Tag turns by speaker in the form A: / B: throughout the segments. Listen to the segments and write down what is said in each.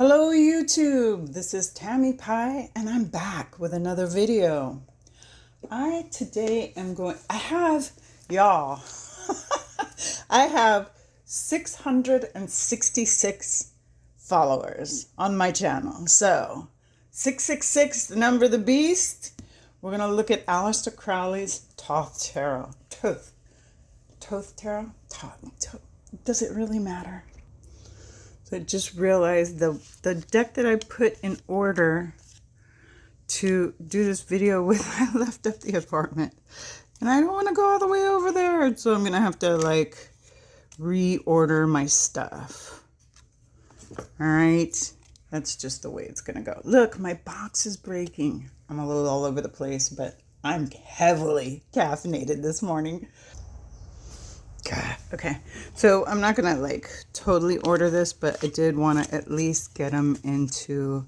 A: Hello YouTube, this is Tammy Pie and I'm back with another video. I have 666 followers on my channel. So 666, the number of the beast. We're going to look at Aleister Crowley's Thoth Tarot. Thoth Tarot? Thoth. Does it really matter? I just realized the deck that I put in order to do this video with, I left at the apartment. And I don't want to go all the way over there. So I'm going to have to like reorder my stuff. All right. That's just the way it's going to go. Look, my box is breaking. I'm a little all over the place, but I'm heavily caffeinated this morning. God, okay, so I'm not gonna like totally order this, but I did want to at least get them into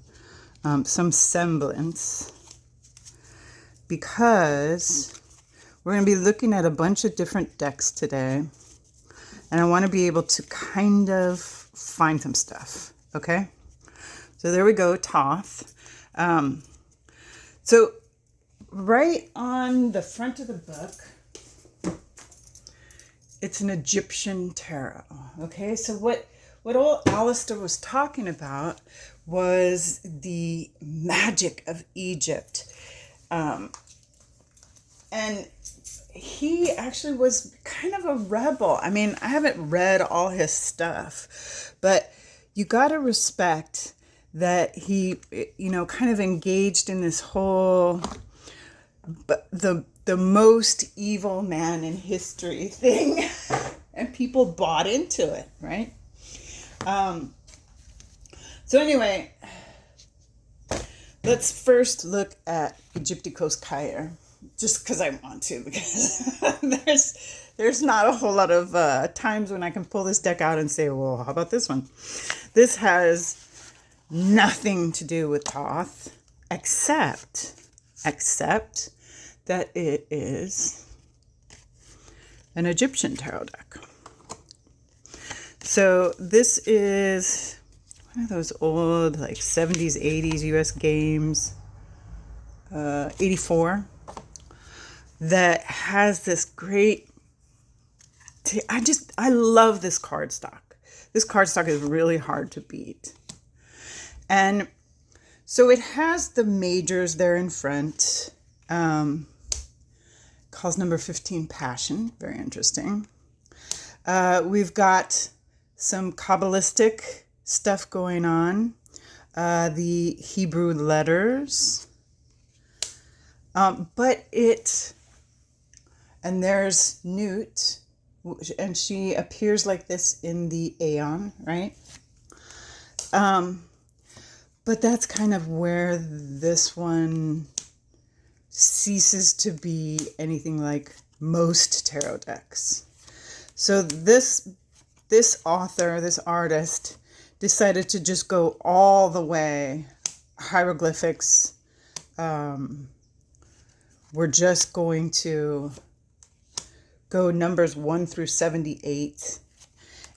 A: some semblance, because we're going to be looking at a bunch of different decks today, and I want to be able to kind of find some stuff. Okay, so there we go, Thoth. So right on the front of the book, it's an Egyptian tarot. Okay, so what old Aleister was talking about was the magic of Egypt. And he actually was kind of a rebel. I mean, I haven't read all his stuff, but you got to respect that he, kind of engaged in this whole, the most evil man in history thing, and people bought into it, right? So anyway, let's first look at Egipticos Kier, just because I want to, because there's not a whole lot of times when I can pull this deck out and say, well, how about this one? This has nothing to do with Thoth, except that it is an Egyptian tarot deck. So this is one of those old like 70s, 80s US games, 84, that has this great, I love this cardstock. This cardstock is really hard to beat. And so it has the majors there in front. Calls number 15 Passion. Very interesting. We've got some Kabbalistic stuff going on. The Hebrew letters. And there's Newt, and she appears like this in the Aeon, right? But that's kind of where this one ceases to be anything like most tarot decks. So this author, this artist, decided to just go all the way hieroglyphics. We're just going to go numbers 1 through 78.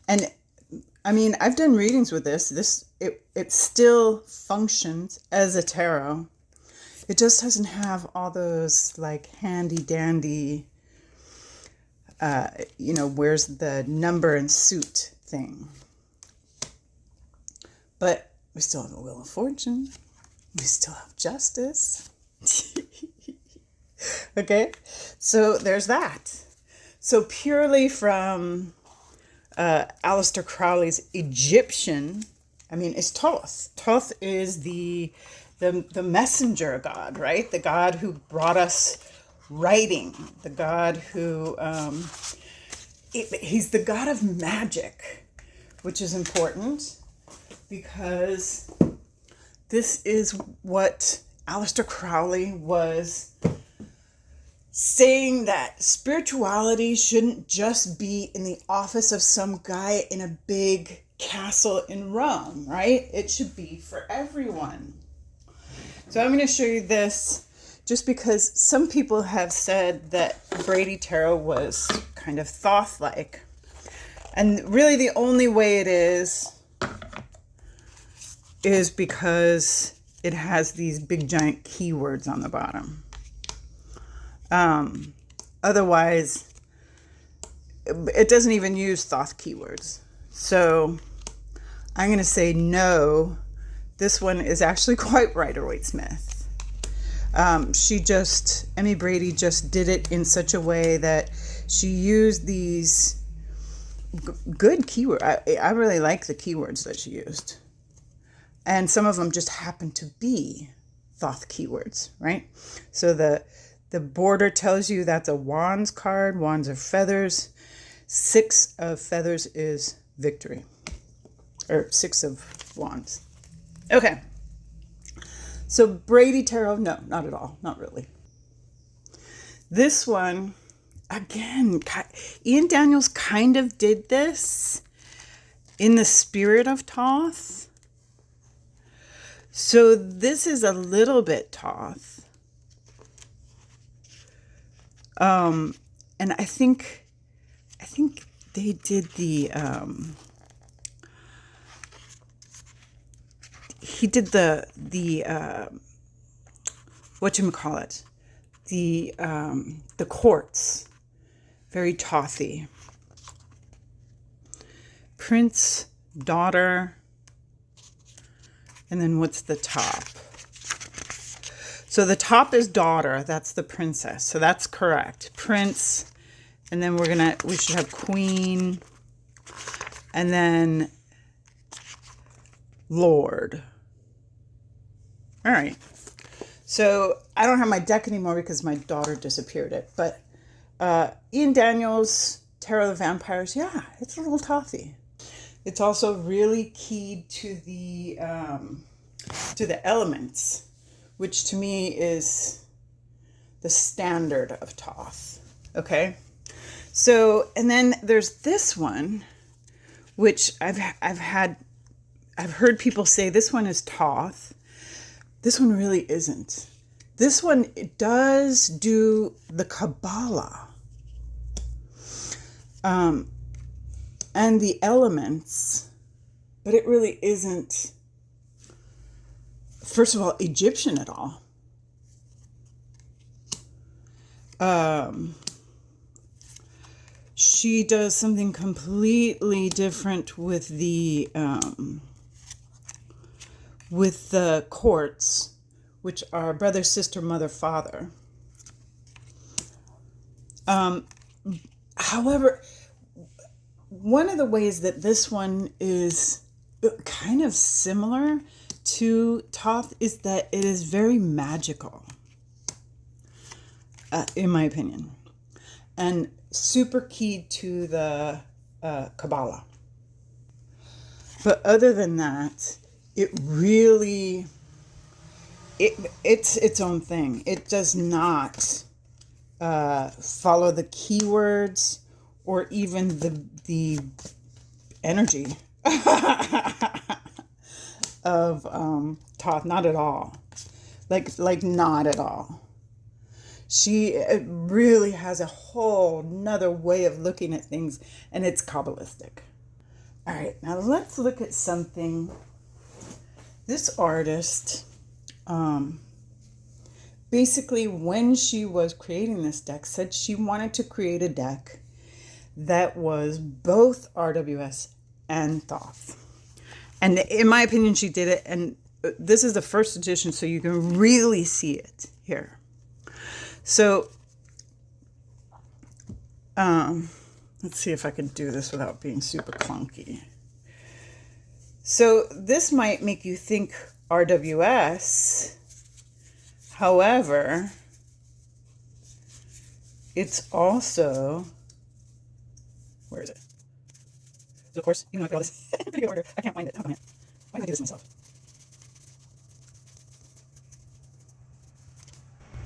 A: And I mean, I've done readings with this. It still functions as a tarot. It just doesn't have all those like handy dandy, where's the number and suit thing. But we still have a Wheel of Fortune. We still have Justice. Okay, so there's that. So purely from Aleister Crowley's Egyptian, it's Thoth. Thoth is the messenger god, right? The god who brought us writing, the god who, he's the god of magic, which is important because this is what Aleister Crowley was saying, that spirituality shouldn't just be in the office of some guy in a big castle in Rome, right? It should be for everyone. So I'm going to show you this just because some people have said that Brady Tarot was kind of Thoth-like. And really the only way it is is because it has these big giant keywords on the bottom. Otherwise, it doesn't even use Thoth keywords. So I'm going to say no. This one is actually quite Rider-Waite-Smith. Emmy Brady just did it in such a way that she used these good keywords. I really like the keywords that she used. And some of them just happen to be Thoth keywords, right? So the border tells you that's a wands card. Wands are feathers. 6 of feathers is victory. Or 6 of wands. Okay. So Brady Tarot, no, not at all. Not really. This one, again, Ian Daniels kind of did this in the spirit of Thoth. So this is a little bit Thoth. And I think they did the, he did the whatchamacallit, the quartz, very Thothy. Prince, daughter, and then what's the top? So the top is daughter, that's the princess, so that's correct. Prince, and then we should have queen, and then lord. All right. So I don't have my deck anymore because my daughter disappeared it. But Ian Daniels, Tarot of the Vampires, yeah, it's a little Thothy. It's also really keyed to the elements, which to me is the standard of Thoth. Okay. So, and then there's this one, which I've heard people say this one is Thoth. This one really isn't. This one, it does do the Kabbalah. And the elements, but it really isn't, first of all, Egyptian at all. She does something completely different with the quartz, which are brother, sister, mother, father. However, one of the ways that this one is kind of similar to Thoth is that it is very magical, in my opinion, and super keyed to the Kabbalah. But other than that, it really, it's its own thing. It does not follow the keywords or even the energy of Thoth. Not at all. Like not at all. She really has a whole nother way of looking at things, and it's Kabbalistic. All right, now let's look at something. This artist, basically when she was creating this deck, said she wanted to create a deck that was both RWS and Thoth. And in my opinion, she did it. And this is the first edition, so you can really see it here. So, let's see if I can do this without being super clunky. So this might make you think RWS. However, it's also, where is it? So of course, even though I put all this in pretty good order, I can't find it. Oh, man. Why did I do this myself?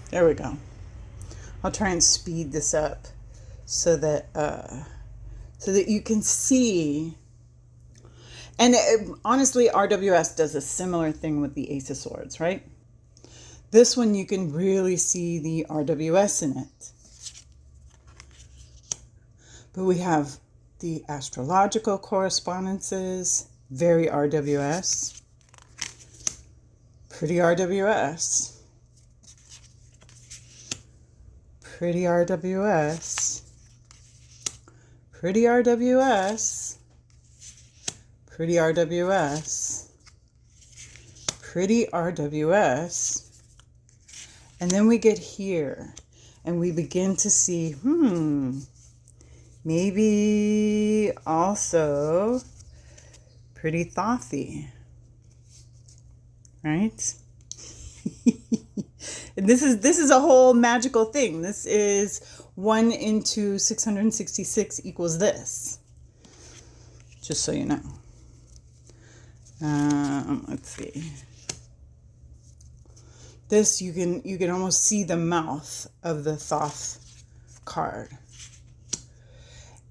A: There we go. I'll try and speed this up so that you can see. And honestly, RWS does a similar thing with the Ace of Swords, right? This one, you can really see the RWS in it. But we have the astrological correspondences, very RWS. Pretty RWS. Pretty RWS. Pretty RWS. Pretty RWS. Pretty RWS. And then we get here and we begin to see, maybe also pretty Thothy, right? And this is a whole magical thing. This is 1 into 666 equals this. Just so you know. Let's see. This you can almost see the mouth of the Thoth card.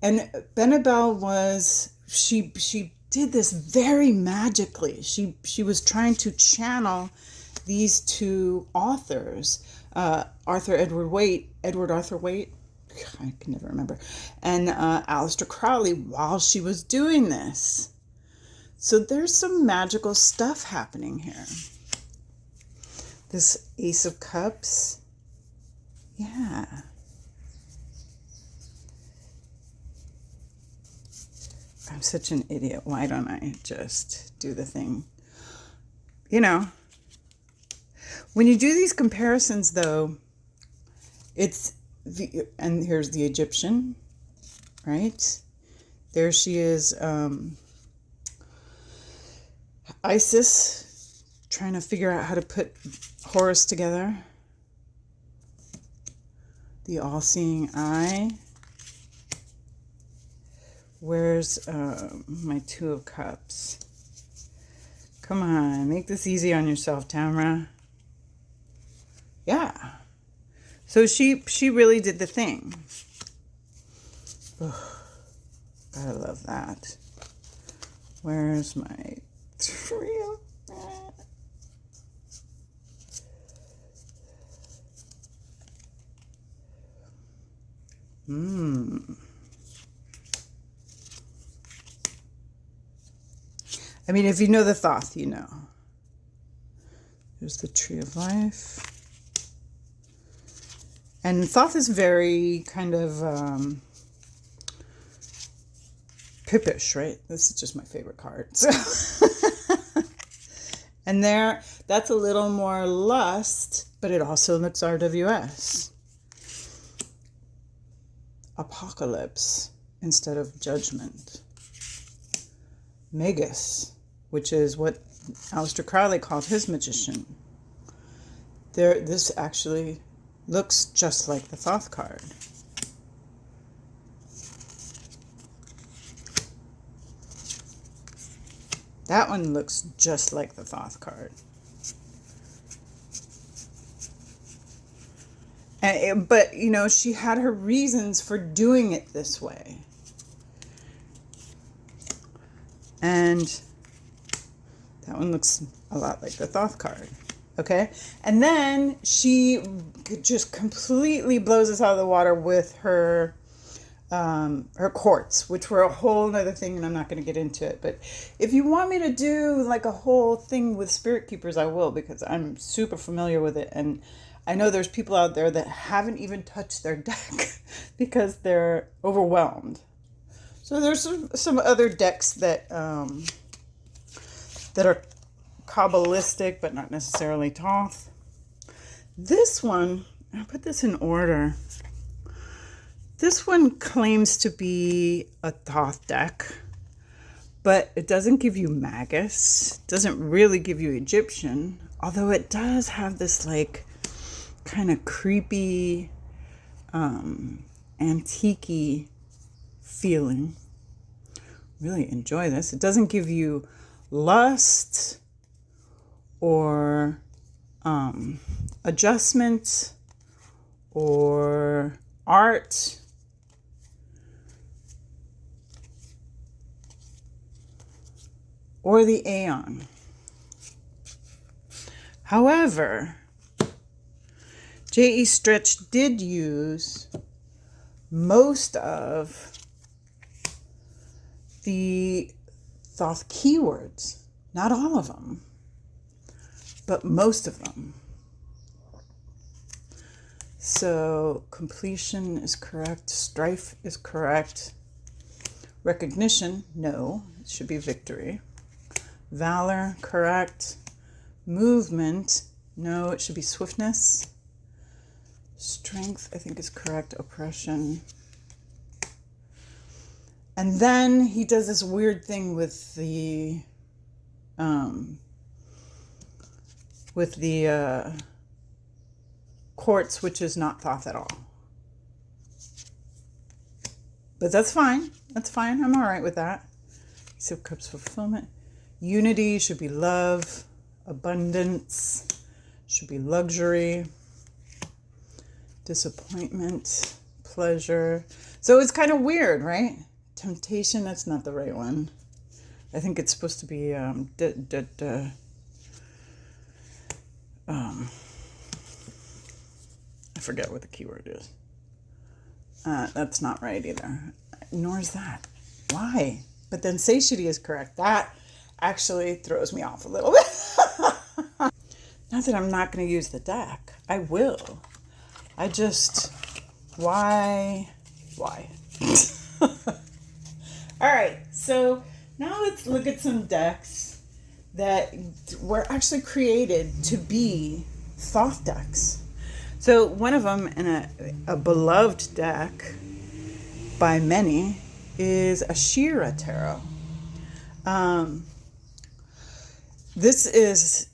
A: And Benabel was she did this very magically. She was trying to channel these two authors, Edward Arthur Waite, I can never remember, and Aleister Crowley while she was doing this. So there's some magical stuff happening here. This Ace of Cups, yeah. I'm such an idiot. Why don't I just do the thing? You know, when you do these comparisons, though, and here's the Egyptian, right? There she is, Isis, trying to figure out how to put Horus together. The all-seeing eye. Where's my Two of Cups? Come on, make this easy on yourself, Tamara. Yeah. So she really did the thing. Ugh, gotta love that. Where's my Three of I mean, if you know the Thoth, you know. There's the Tree of Life. And Thoth is very kind of pippish, right? This is just my favorite card. So. And that's a little more lust, but it also looks RWS. Apocalypse instead of judgment. Magus, which is what Aleister Crowley called his magician. This actually looks just like the Thoth card. That one looks just like the Thoth card. But, you know, she had her reasons for doing it this way. And that one looks a lot like the Thoth card. Okay? And then she just completely blows us out of the water with her quartz, which were a whole nother thing, and I'm not going to get into it. But if you want me to do like a whole thing with spirit keepers, I will, because I'm super familiar with it. And I know there's people out there that haven't even touched their deck because they're overwhelmed. So there's some other decks that that are Kabbalistic, but not necessarily Thoth. This one, I'll put this in order. This one claims to be a Thoth deck, but it doesn't give you Magus. It doesn't really give you Egyptian, although it does have this like kind of creepy, antique-y feeling. Really enjoy this. It doesn't give you lust or adjustment or art. Or the Aeon. However, J.E. Stretch did use most of the Thoth keywords. Not all of them, but most of them. So completion is correct. Strife is correct. Recognition, no. It should be victory. Valor, correct. Movement, no. It should be swiftness. Strength, I think, is correct. Oppression. And then he does this weird thing with the quartz, which is not Thoth at all. But that's fine. That's fine. I'm all right with that. Ace of Cups, fulfillment. Unity should be love. Abundance should be luxury. Disappointment, pleasure. So it's kind of weird, right? Temptation, that's not the right one. I think it's supposed to be I forget what the keyword is. That's not right either. Nor is that. Why? But then satiety is correct. That actually throws me off a little bit. Not that I'm not going to use the deck. I will. I just... Why? All right. So now let's look at some decks that were actually created to be Thoth decks. So one of them, and a beloved deck by many, is Shira Tarot. This is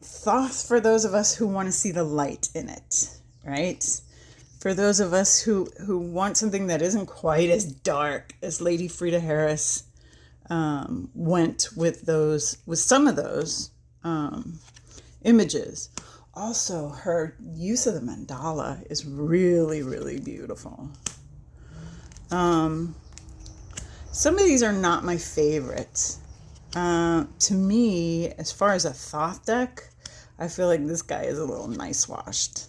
A: Thoth for those of us who want to see the light in it, right? For those of us who want something that isn't quite as dark as Lady Frieda Harris went with some of those images. Also, her use of the mandala is really, really beautiful. Some of these are not my favorite. To me, as far as a Thoth deck, I feel like this guy is a little nice washed.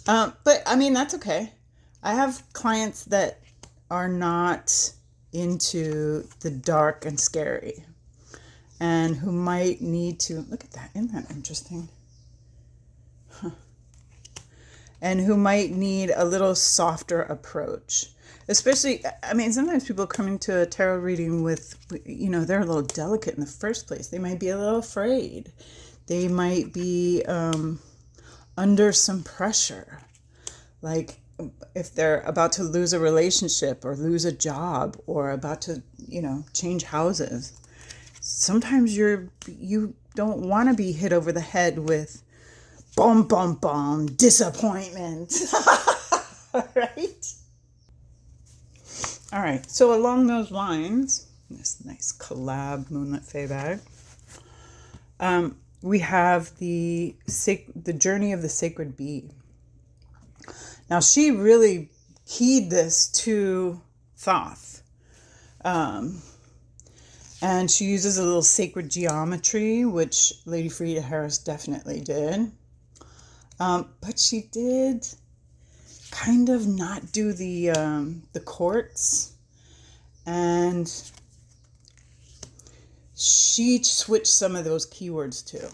A: But I mean, that's okay. I have clients that are not into the dark and scary, and who might need to, look at that, isn't that interesting? Huh. And who might need a little softer approach. Especially, I mean, sometimes people come into a tarot reading with, they're a little delicate in the first place. They might be a little afraid. They might be under some pressure. Like if they're about to lose a relationship or lose a job or about to, change houses. Sometimes you don't want to be hit over the head with boom, disappointment. Right? All right. So along those lines, this nice collab Moonlit Fae bag, we have the Journey of the Sacred Bee. Now, she really keyed this to Thoth. And she uses a little sacred geometry, which Lady Frieda Harris definitely did. But she did kind of not do the quartz. And she switched some of those keywords too.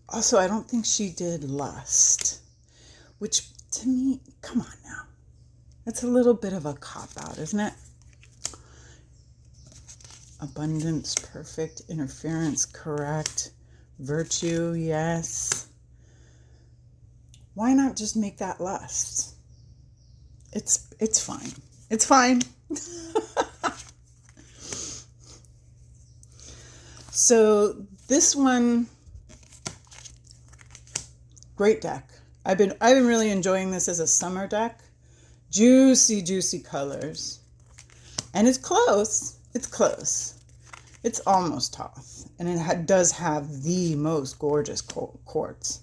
A: Also, I don't think she did lust, which to me, come on now. That's a little bit of a cop-out, isn't it? Abundance, perfect. Interference, correct. Virtue, yes. Why not just make that lust? It's fine. It's fine. So this one, great deck. I've been really enjoying this as a summer deck. Juicy colors. And it's close. It's close. It's almost Thoth. And it does have the most gorgeous quartz.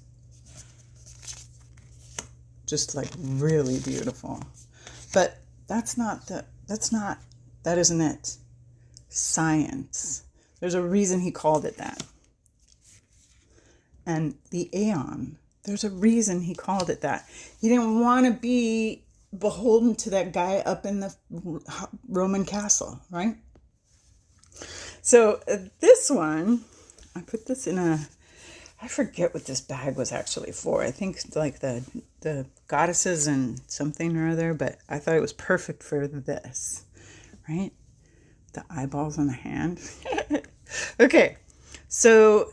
A: Just like really beautiful. But that isn't it. Science. There's a reason he called it that. And the Aeon, there's a reason he called it that. He didn't want to be beholden to that guy up in the Roman castle, right? So this one, I put this in I forget what this bag was actually for. I think like the goddesses and something or other, but I thought it was perfect for this, right? The eyeballs on the hand. Okay, so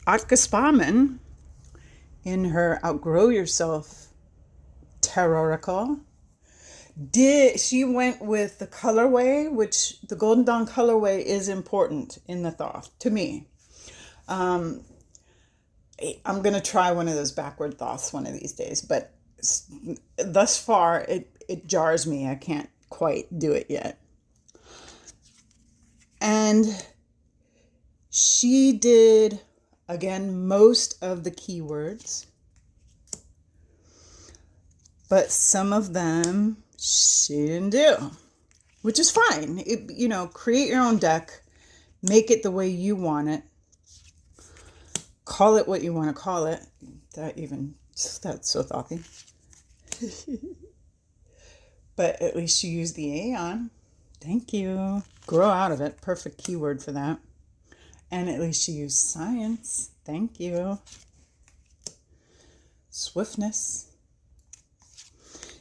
A: Atka Spamman, in her Outgrow Yourself Taroracle, she went with the colorway, which the Golden Dawn colorway is important in the Thoth to me. I'm going to try one of those backward Thoths one of these days, but thus far it jars me. I can't quite do it yet. And she did, again, most of the keywords, but some of them she didn't do, which is fine. Create your own deck, make it the way you want it, call it what you want to call it. That's so thothy. But at least you used the Aeon. Thank you. Grow out of it. Perfect keyword for that. And at least you used science. Thank you. Swiftness.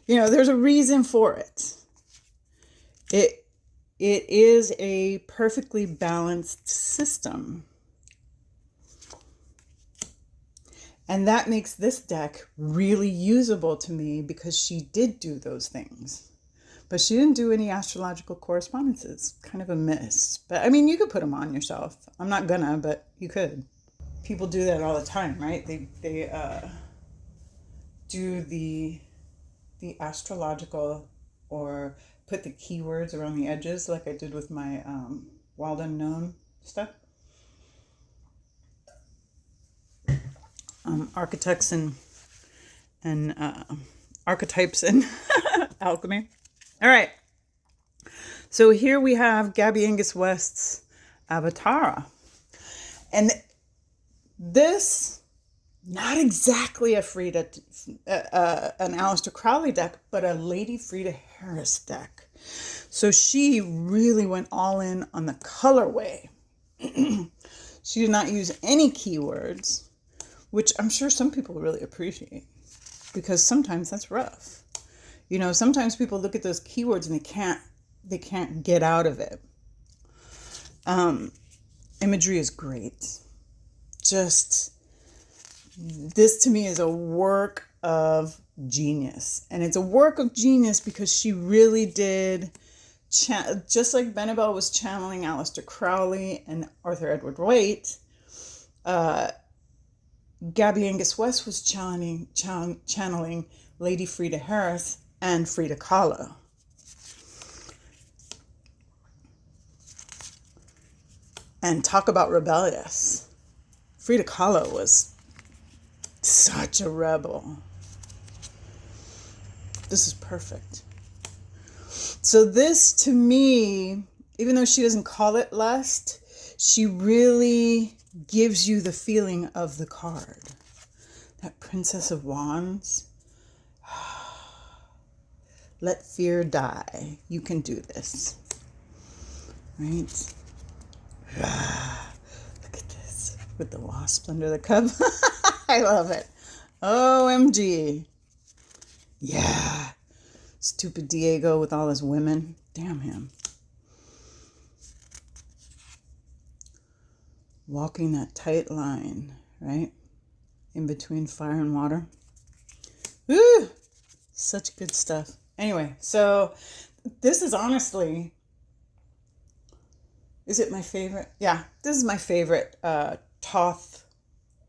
A: There's a reason for it. It is a perfectly balanced system. And that makes this deck really usable to me because she did do those things. But she didn't do any astrological correspondences. Kind of a miss. But I mean, you could put them on yourself. I'm not gonna, but you could. People do that all the time, right? They do the astrological or put the keywords around the edges like I did with my Wild Unknown stuff. Architects and archetypes and alchemy. All right. So here we have Gabi Angus-West's Avatara. And this, not exactly a Frieda, an Aleister Crowley deck, but a Lady Frieda Harris deck. So she really went all in on the colorway. She did not use any keywords, which I'm sure some people really appreciate, because sometimes that's rough. Sometimes people look at those keywords and they can't get out of it. Imagery is great. Just, this to me is a work of genius. And it's a work of genius because she really did, just like Benabel was channeling Aleister Crowley and Arthur Edward Waite, Gabi Angus-West was channeling Lady Frieda Harris and Frida Kahlo. And talk about rebellious. Frida Kahlo was such a rebel. This is perfect. So this, to me, even though she doesn't call it lust, she really gives you the feeling of the card. That Princess of Wands. Let fear die. You can do this. Right? Look at this. With the wasp under the cup. I love it. OMG. Yeah. Stupid Diego with all his women. Damn him. Walking that tight line, right? In between fire and water. Woo! Such good stuff. Anyway, so this is honestly, is it my favorite? Yeah, this is my favorite Thoth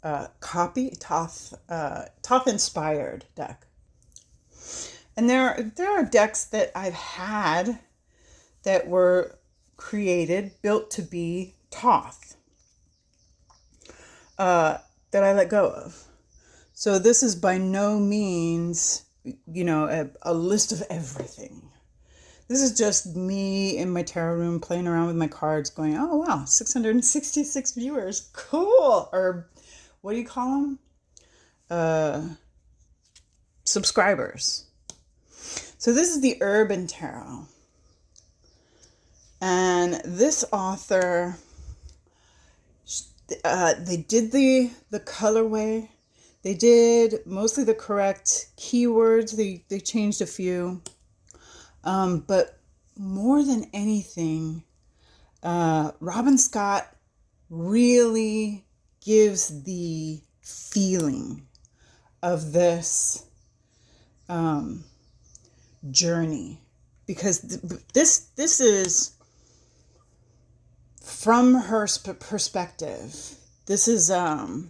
A: Thoth inspired deck. And there are decks that I've had that were built to be Thoth, that I let go of. So this is by no means, a list of everything. This is just me in my tarot room playing around with my cards going, oh, wow, 666 viewers. Cool. Or what do you call them? Subscribers. So this is the Urban Tarot. And this author, they did the colorway. They did mostly the correct keywords. They changed a few. But more than anything, Robin Scott really gives the feeling of this journey, because this is from her perspective. This is the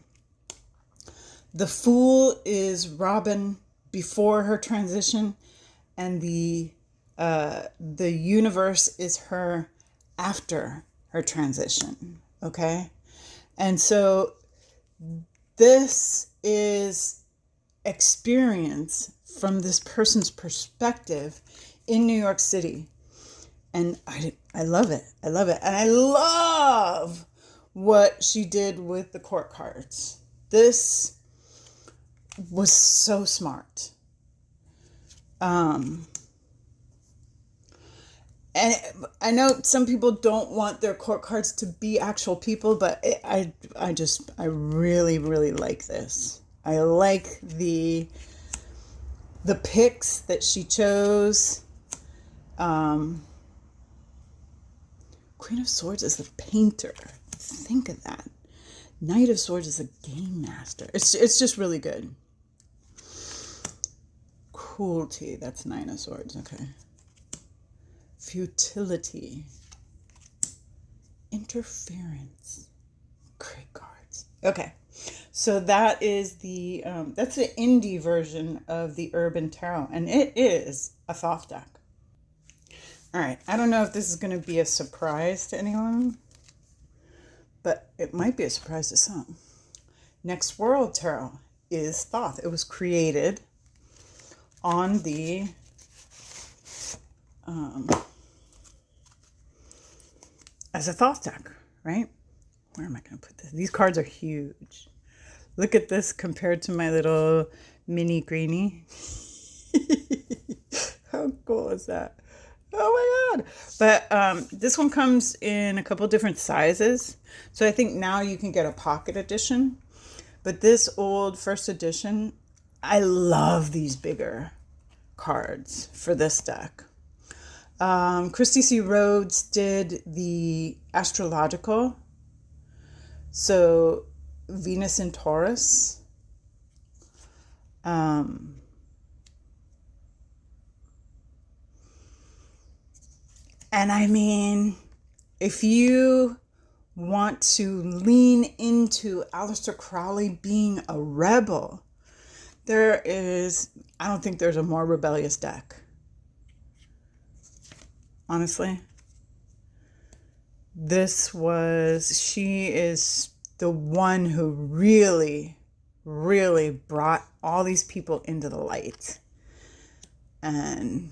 A: Fool is Robin before her transition, and the universe is her after her transition. Okay, and so this is experience from this person's perspective in New York City. And I love it. I love it. And I love what she did with the court cards. This was so smart. And I know some people don't want their court cards to be actual people, but I really, really like this. I like the picks that she chose. Queen of Swords is the painter. Think of that. Knight of Swords is a game master. It's just really good. Cruelty, that's Nine of Swords, okay. Futility. Interference. Great cards. Okay. So that is that's the indie version of the Urban Tarot, and it is a Thoth deck. All right, I don't know if this is going to be a surprise to anyone, but it might be a surprise to some. Next World Tarot is Thoth. It was created on the as a Thoth deck, right? Where am I going to put this? These cards are huge. Look at this compared to my little mini greenie. How cool is that? Oh my God. But this one comes in a couple different sizes. So I think now you can get a pocket edition. But this old first edition, I love these bigger cards for this deck. Cristy C. Rhodes did the astrological. So Venus in Taurus. And I mean, if you want to lean into Aleister Crowley being a rebel, I don't think there's a more rebellious deck. Honestly. She is the one who really, really brought all these people into the light. And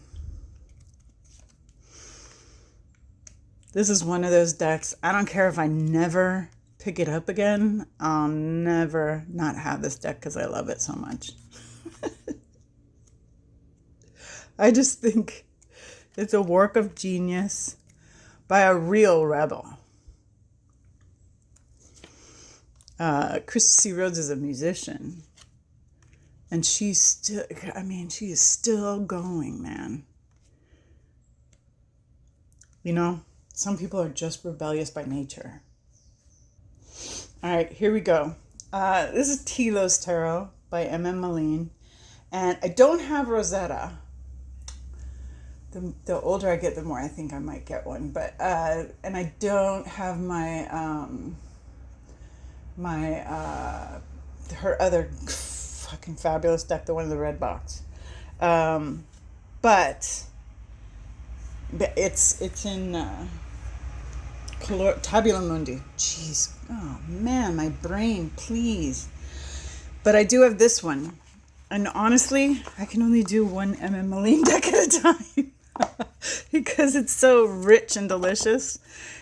A: this is one of those decks. I don't care if I never pick it up again. I'll never not have this deck because I love it so much. I just think it's a work of genius by a real rebel. Cristy C. Rhodes is a musician. And she is still going, man. You know, some people are just rebellious by nature. All right, here we go. This is Tilos Tarot by Meleen. And I don't have Rosetta. The older I get, the more I think I might get one. But and I don't have her other fucking fabulous deck, the one in the red box. But it's in Tabula Mundi. Jeez. Oh man, my brain, please. But I do have this one. And honestly, I can only do one Meleen deck at a time. Because it's so rich and delicious.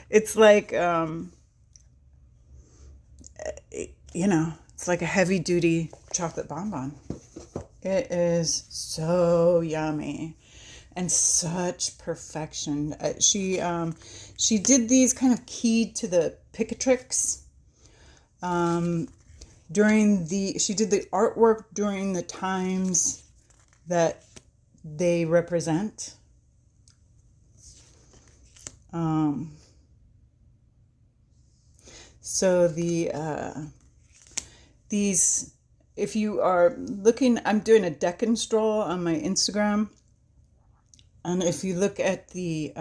A: It's like it's like a heavy duty chocolate bonbon. It is so yummy. and such perfection. She did these kind of keyed to the Picatrix. She did the artwork during the times that they represent. So these, if you are looking, I'm doing a deck and stroll on my Instagram, and if you look at the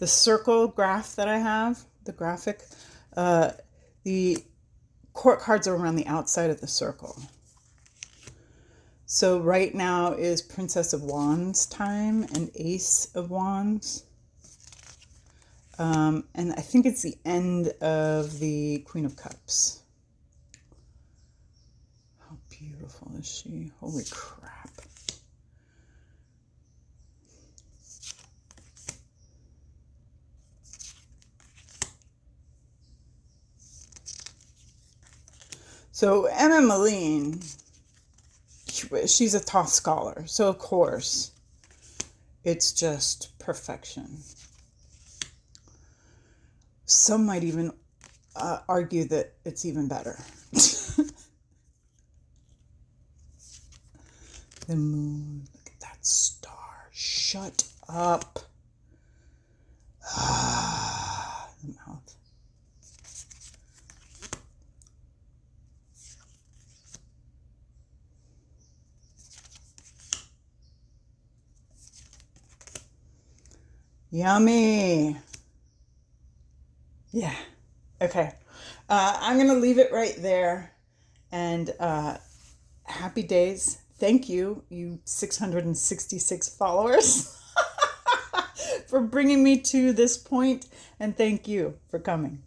A: circle graph that I have, the graphic, the court cards are around the outside of the circle. So right now is Princess of Wands time and Ace of Wands. And I think it's the end of the Queen of Cups. How beautiful is she? Holy crap. So Emma Meleen, she's a Thoth scholar. So of course, it's just perfection. Some might even argue that it's even better. The moon, look at that star. Shut up. The mouth. Yummy. Yeah. Okay. I'm going to leave it right there. And happy days. Thank you, you 666 followers, for bringing me to this point. And thank you for coming.